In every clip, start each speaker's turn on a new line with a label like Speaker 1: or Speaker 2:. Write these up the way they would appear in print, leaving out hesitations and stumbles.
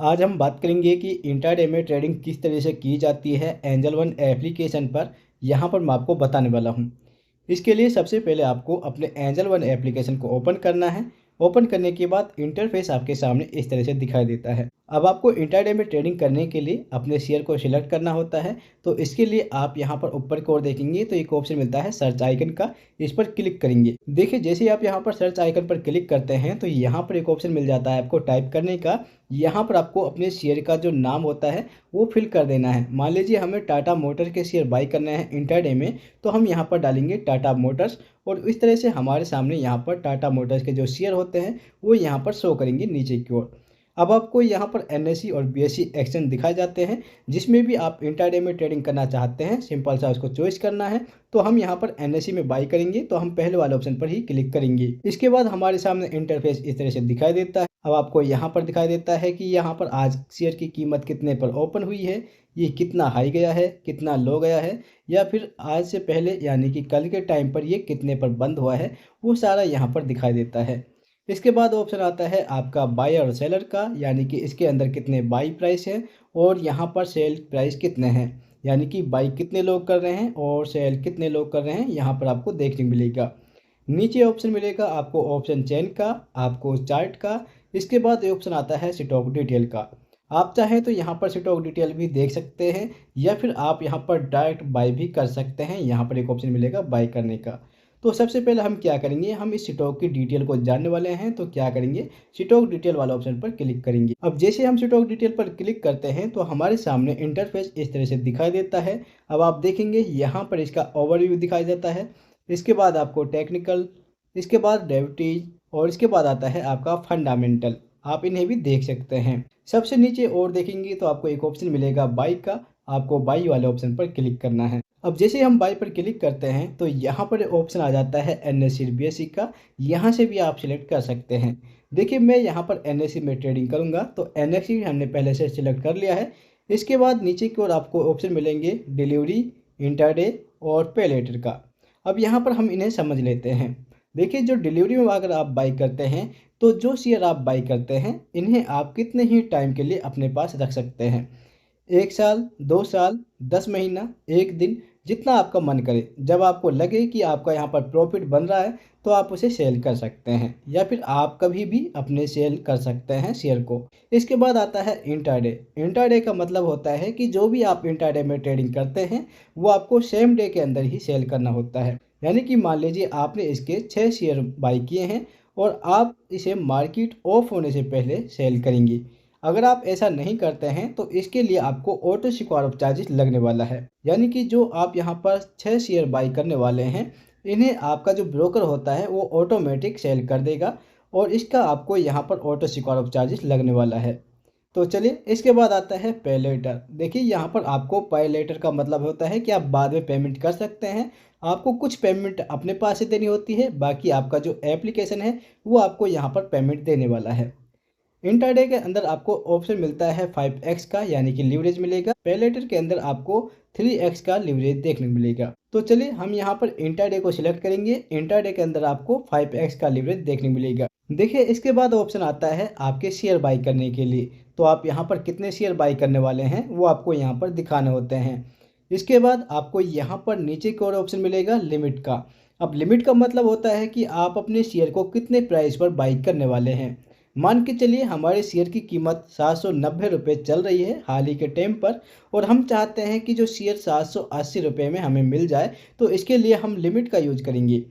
Speaker 1: आज हम बात करेंगे कि इंट्राडे में ट्रेडिंग किस तरह से की जाती है एंजल वन एप्लीकेशन पर। यहाँ पर मैं आपको बताने वाला हूँ। इसके लिए सबसे पहले आपको अपने एंजल वन एप्लीकेशन को ओपन करना है। ओपन करने के बाद इंटरफेस आपके सामने इस तरह से दिखाई देता है। अब आपको इंट्राडे में ट्रेडिंग करने के लिए अपने शेयर को सिलेक्ट करना होता है। तो इसके लिए आप यहाँ पर ऊपर की ओर देखेंगे तो एक ऑप्शन मिलता है सर्च आइकन का। इस पर क्लिक करेंगे। देखिए जैसे ही आप यहाँ पर सर्च आइकन पर क्लिक करते हैं तो यहाँ पर एक ऑप्शन मिल जाता है आपको टाइप करने का। यहाँ पर आपको अपने शेयर का जो नाम होता है वो फिल कर देना है। मान लीजिए हमें टाटा मोटर के शेयर बाई करने हैं इंट्राडे में, तो हम यहाँ पर डालेंगे टाटा मोटर्स और इस तरह से हमारे सामने यहाँ पर टाटा मोटर्स के जो शेयर होते हैं वो यहाँ पर शो करेंगे नीचे की ओर। अब आपको यहाँ पर एनएसई और बीएसई एक्सचेंज दिखाए जाते हैं, जिसमें भी आप इंट्राडे में ट्रेडिंग करना चाहते हैं सिंपल सा उसको चॉइस करना है। तो हम यहाँ पर एनएसई में बाई करेंगे तो हम पहले वाले ऑप्शन पर ही क्लिक करेंगे। इसके बाद हमारे सामने इंटरफेस इस तरह से दिखाई देता है। अब आपको यहाँ पर दिखाई देता है कि यहाँ पर आज शेयर की कीमत कितने पर ओपन हुई है, ये कितना हाई गया है, कितना लो गया है, या फिर आज से पहले यानी कि कल के टाइम पर ये कितने पर बंद हुआ है, वो सारा यहाँ पर दिखाई देता है। इसके बाद ऑप्शन आता है आपका बाय और सेलर का, यानी कि इसके अंदर कितने बाई प्राइस है और यहाँ पर सेल प्राइस कितने हैं, यानी कि बाई कितने लोग कर रहे हैं और सेल कितने लोग कर रहे हैं, यहाँ पर आपको देखने को मिलेगा। नीचे ऑप्शन मिलेगा आपको ऑप्शन चेन का, आपको चार्ट का। इसके बाद ऑप्शन आता है स्टॉक डिटेल का। आप चाहें तो यहाँ पर स्टॉक डिटेल भी देख सकते हैं या फिर आप यहाँ पर डायरेक्ट बाई भी कर सकते हैं। यहाँ पर एक ऑप्शन मिलेगा बाई करने का। तो सबसे पहले हम क्या करेंगे, हम इस स्टॉक की डिटेल को जानने वाले हैं। तो क्या करेंगे, स्टॉक डिटेल वाला ऑप्शन पर क्लिक करेंगे। अब जैसे हम स्टॉक डिटेल पर क्लिक करते हैं तो हमारे सामने इंटरफेस इस तरह से दिखाई देता है। अब आप देखेंगे यहाँ पर इसका ओवरव्यू दिखाई देता है। इसके बाद आपको टेक्निकल, इसके बाद डेरिवेटिव और इसके बाद आता है आपका फंडामेंटल। आप इन्हें भी देख सकते हैं। सबसे नीचे और देखेंगे तो आपको एक ऑप्शन मिलेगा बाई का। आपको बाई वाले ऑप्शन पर क्लिक करना है। अब जैसे हम बाई पर क्लिक करते हैं तो यहाँ पर ऑप्शन आ जाता है एनएसई बीएसई का। यहाँ से भी आप सिलेक्ट कर सकते हैं। देखिए मैं यहाँ पर एनएसई में ट्रेडिंग करूँगा तो एनएसई हमने पहले से सिलेक्ट कर लिया है। इसके बाद नीचे की ओर आपको ऑप्शन मिलेंगे डिलीवरी, इंट्राडे और पे लेटर का। अब यहाँ पर हम इन्हें समझ लेते हैं। देखिए जो डिलीवरी में अगर आप बाई करते हैं तो जो शेयर आप बाई करते हैं इन्हें आप कितने ही टाइम के लिए अपने पास रख सकते हैं। 1 साल, 2 साल, 10 महीना, 1 दिन, जितना आपका मन करे। जब आपको लगे कि आपका यहाँ पर प्रॉफिट बन रहा है तो आप उसे सेल कर सकते हैं या फिर आप कभी भी अपने सेल कर सकते हैं शेयर को। इसके बाद आता है इंट्राडे। इंट्राडे का मतलब होता है कि जो भी आप इंट्राडे में ट्रेडिंग करते हैं वो आपको सेम डे के अंदर ही सेल करना होता है। यानी कि मान लीजिए आपने इसके 6 शेयर बाई किए हैं और आप इसे मार्केट ऑफ होने से पहले सेल करेंगे। अगर आप ऐसा नहीं करते हैं तो इसके लिए आपको ऑटो स्क्वायर ऑफ चार्जेस लगने वाला है। यानी कि जो आप यहाँ पर 6 शेयर बाई करने वाले हैं इन्हें आपका जो ब्रोकर होता है वो ऑटोमेटिक सेल कर देगा और इसका आपको यहाँ पर ऑटो स्क्वायर ऑफ चार्जेस लगने वाला है। तो चलिए इसके बाद आता है पे लेटर। देखिए यहाँ पर आपको पे लेटर का मतलब होता है कि आप बाद में पेमेंट कर सकते हैं। आपको कुछ पेमेंट अपने पास से देनी होती है, बाकी आपका जो एप्लीकेशन है वो आपको यहाँ पर पेमेंट देने वाला है। इंट्राडे के अंदर आपको ऑप्शन मिलता है 5x का, यानी कि लीवरेज मिलेगा। पे लेटर के अंदर आपको 3x का लीवरेज देखने को मिलेगा। तो चलिए हम यहाँ पर इंट्राडे को सिलेक्ट करेंगे। इंट्राडे के अंदर आपको 5x का लीवरेज देखने को मिलेगा। देखिए इसके बाद ऑप्शन आता है आपके शेयर बाई करने के लिए। तो आप यहाँ पर कितने शेयर बाई करने वाले हैं वो आपको यहाँ पर दिखाने होते हैं। इसके बाद आपको यहाँ पर नीचे की ओर ऑप्शन मिलेगा लिमिट का। अब लिमिट का मतलब होता है कि आप अपने शेयर को कितने प्राइस पर बाई करने वाले हैं। मान के चलिए हमारे शेयर की कीमत 790 रुपये चल रही है हाल ही के टाइम पर, और हम चाहते हैं कि जो शेयर 780 रुपये में हमें मिल जाए। तो इसके लिए हम लिमिट का यूज करेंगे।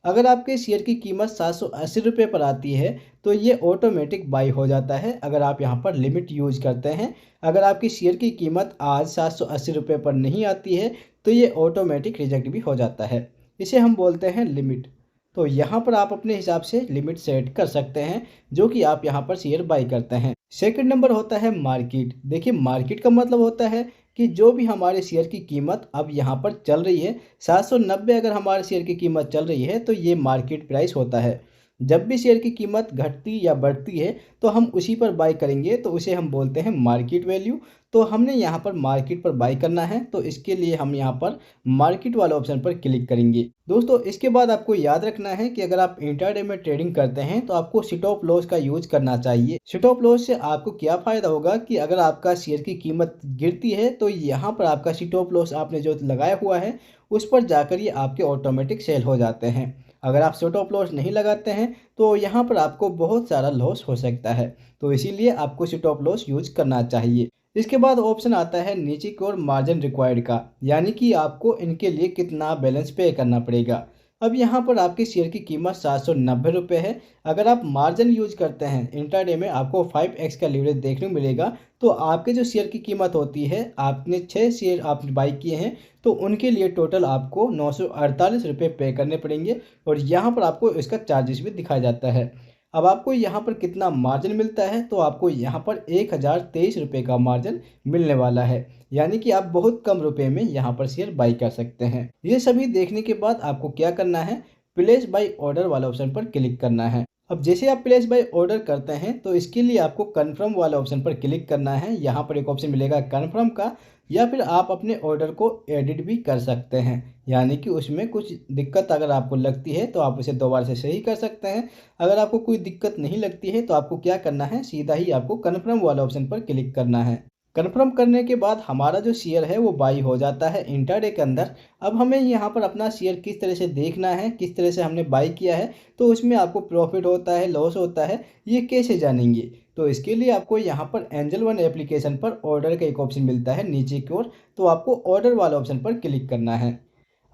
Speaker 1: अगर आपके शेयर की कीमत 780 रुपये पर आती है तो ये ऑटोमेटिक बाई हो जाता है अगर आप यहाँ पर लिमिट यूज करते हैं। अगर आपकी शेयर की कीमत आज 780 रुपये पर नहीं आती है तो ये ऑटोमेटिक रिजेक्ट भी हो जाता है। इसे हम बोलते हैं लिमिट। तो यहाँ पर आप अपने हिसाब से लिमिट सेट कर सकते हैं जो कि आप यहाँ पर शेयर बाई करते हैं। सेकंड नंबर होता है मार्केट। देखिए मार्केट का मतलब होता है कि जो भी हमारे शेयर की कीमत अब यहाँ पर चल रही है 790, अगर हमारे शेयर की कीमत चल रही है तो ये मार्केट प्राइस होता है। जब भी शेयर की कीमत घटती या बढ़ती है तो हम उसी पर बाई करेंगे, तो उसे हम बोलते हैं मार्केट वैल्यू। तो हमने यहाँ पर मार्केट पर बाई करना है, तो इसके लिए हम यहाँ पर मार्केट वाले ऑप्शन पर क्लिक करेंगे। दोस्तों इसके बाद आपको याद रखना है कि अगर आप इंट्राडे में ट्रेडिंग करते हैं तो आपको स्टॉप लॉस का यूज करना चाहिए। स्टॉप लॉस से आपको क्या फायदा होगा कि अगर आपका शेयर की कीमत गिरती है तो यहाँ पर आपका स्टॉप लॉस आपने जो लगाया हुआ है उस पर जाकर ये आपके ऑटोमेटिक सेल हो जाते हैं। अगर आप स्टॉप लॉस नहीं लगाते हैं तो यहाँ पर आपको बहुत सारा लॉस हो सकता है, तो इसीलिए आपको स्टॉप लॉस यूज करना चाहिए। इसके बाद ऑप्शन आता है नीचे की ओर मार्जिन रिक्वायर्ड का, यानी कि आपको इनके लिए कितना बैलेंस पे करना पड़ेगा। अब यहाँ पर आपके शेयर की कीमत 790 रुपये है। अगर आप मार्जिन यूज करते हैं इंट्राडे में आपको 5x का लीवरेज देखने को मिलेगा। तो आपके जो शेयर की कीमत होती है, आपने 6 शेयर आपने बाई किए हैं तो उनके लिए टोटल आपको 948 रुपये पे करने पड़ेंगे और यहाँ पर आपको इसका चार्जेस भी दिखाया जाता है। अब आपको यहाँ पर कितना मार्जिन मिलता है, तो आपको यहाँ पर 1023 रुपये का मार्जिन मिलने वाला है, यानी कि आप बहुत कम रुपए में यहाँ पर शेयर बाई कर सकते हैं। ये सभी देखने के बाद आपको क्या करना है, प्लेस बाई ऑर्डर वाला ऑप्शन पर क्लिक करना है। अब जैसे आप प्लेस बाई ऑर्डर करते हैं तो इसके लिए आपको कन्फर्म वाला ऑप्शन पर क्लिक करना है। यहाँ पर एक ऑप्शन मिलेगा कन्फर्म का, या फिर आप अपने ऑर्डर को एडिट भी कर सकते हैं, यानी कि उसमें कुछ दिक्कत अगर आपको लगती है तो आप उसे दोबारा से सही कर सकते हैं। अगर आपको कोई दिक्कत नहीं लगती है तो आपको क्या करना है, सीधा ही आपको कन्फर्म वाला ऑप्शन पर क्लिक करना है। कन्फर्म करने के बाद हमारा जो शेयर है वो बाई हो जाता है इंट्राडे के अंदर। अब हमें यहाँ पर अपना शेयर किस तरह से देखना है, किस तरह से हमने बाई किया है, तो उसमें आपको प्रॉफिट होता है लॉस होता है, ये कैसे जानेंगे। तो इसके लिए आपको यहाँ पर एंजल वन एप्लीकेशन पर ऑर्डर का एक ऑप्शन मिलता है नीचे की ओर, तो आपको ऑर्डर वाला ऑप्शन पर क्लिक करना है।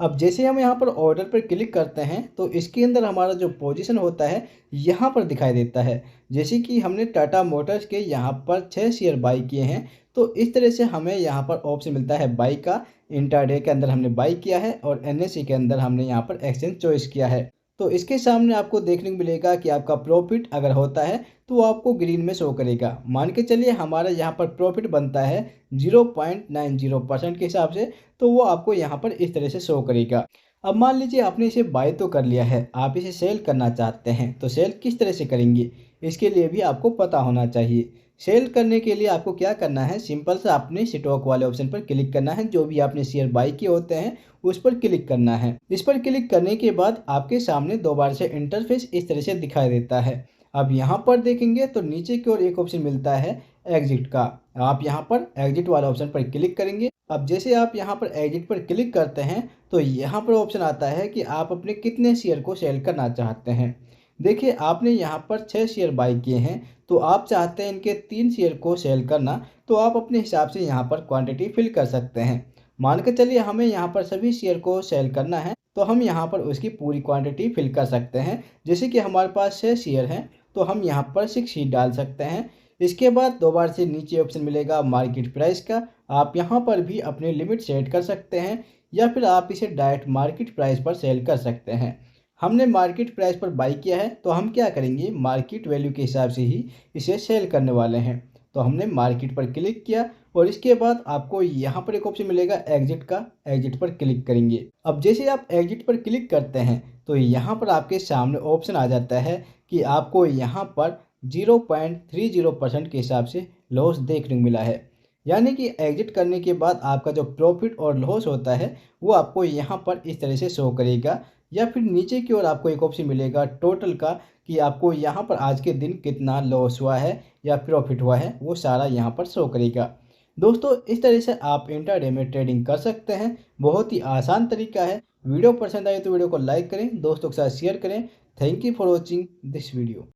Speaker 1: अब जैसे हम यहाँ पर ऑर्डर पर क्लिक करते हैं तो इसके अंदर हमारा जो पोजीशन होता है यहाँ पर दिखाई देता है। जैसे कि हमने टाटा मोटर्स के यहाँ पर 6 शेयर बाई किए हैं, तो इस तरह से हमें यहाँ पर ऑप्शन मिलता है बाई का। इंट्राडे के अंदर हमने बाई किया है और एनएसई के अंदर हमने यहाँ पर एक्सचेंज चॉइस किया है। तो इसके सामने आपको देखने को मिलेगा कि आपका प्रॉफिट अगर होता है तो वो आपको ग्रीन में शो करेगा। मान के चलिए हमारा यहाँ पर प्रॉफिट बनता है 0.90% के हिसाब से, तो वो आपको यहाँ पर इस तरह से शो करेगा। अब मान लीजिए आपने इसे बाय तो कर लिया है, आप इसे सेल करना चाहते हैं, तो सेल किस तरह से करेंगे इसके लिए भी आपको पता होना चाहिए। सेल करने के लिए आपको क्या करना है, सिंपल सा आपने स्टॉक वाले ऑप्शन पर क्लिक करना है। जो भी आपने शेयर बाई किए होते हैं उस पर क्लिक करना है। इस पर क्लिक करने के बाद आपके सामने दोबारा से इंटरफेस इस तरह से दिखाई देता है। अब यहाँ पर देखेंगे तो नीचे की ओर एक ऑप्शन मिलता है एग्जिट का। आप यहाँ पर एग्जिट वाला ऑप्शन पर क्लिक करेंगे। अब जैसे आप यहाँ पर एग्जिट पर क्लिक करते हैं तो यहाँ पर ऑप्शन आता है कि आप अपने कितने शेयर को सेल करना चाहते हैं। देखिए आपने यहाँ पर 6 शेयर बाई किए हैं, तो आप चाहते हैं इनके 3 शेयर को सेल करना, तो आप अपने हिसाब से यहाँ पर क्वांटिटी फिल कर सकते हैं। मान के चलिए हमें यहाँ पर सभी शेयर को सेल करना है, तो हम यहाँ पर उसकी पूरी क्वांटिटी फिल कर सकते हैं। जैसे कि हमारे पास 6 शेयर हैं तो हम यहाँ पर 6 ही डाल सकते हैं। इसके बाद दोबारा से नीचे ऑप्शन मिलेगा मार्केट प्राइस का। आप यहाँ पर भी अपनी लिमिट सेट कर सकते हैं या फिर आप इसे डायरेक्ट मार्केट प्राइस पर सेल कर सकते हैं। हमने मार्केट प्राइस पर बाई किया है तो हम क्या करेंगे, मार्केट वैल्यू के हिसाब से ही इसे सेल करने वाले हैं। तो हमने मार्केट पर क्लिक किया और इसके बाद आपको यहाँ पर एक ऑप्शन मिलेगा एग्जिट का, एग्जिट पर क्लिक करेंगे। अब जैसे आप एग्जिट पर क्लिक करते हैं तो यहाँ पर आपके सामने ऑप्शन आ जाता है कि आपको यहाँ पर 0.30% के हिसाब से लॉस देखने को मिला है। यानी कि एग्जिट करने के बाद आपका जो प्रॉफिट और लॉस होता है वो आपको यहाँ पर इस तरह से शो करेगा। या फिर नीचे की ओर आपको एक ऑप्शन मिलेगा टोटल का, कि आपको यहाँ पर आज के दिन कितना लॉस हुआ है या प्रॉफिट हुआ है, वो सारा यहाँ पर शो करेगा। दोस्तों इस तरह से आप इंट्राडे में ट्रेडिंग कर सकते हैं। बहुत ही आसान तरीका है। वीडियो पसंद आए तो वीडियो को लाइक करें, दोस्तों के साथ शेयर करें। Thank you for watching this video.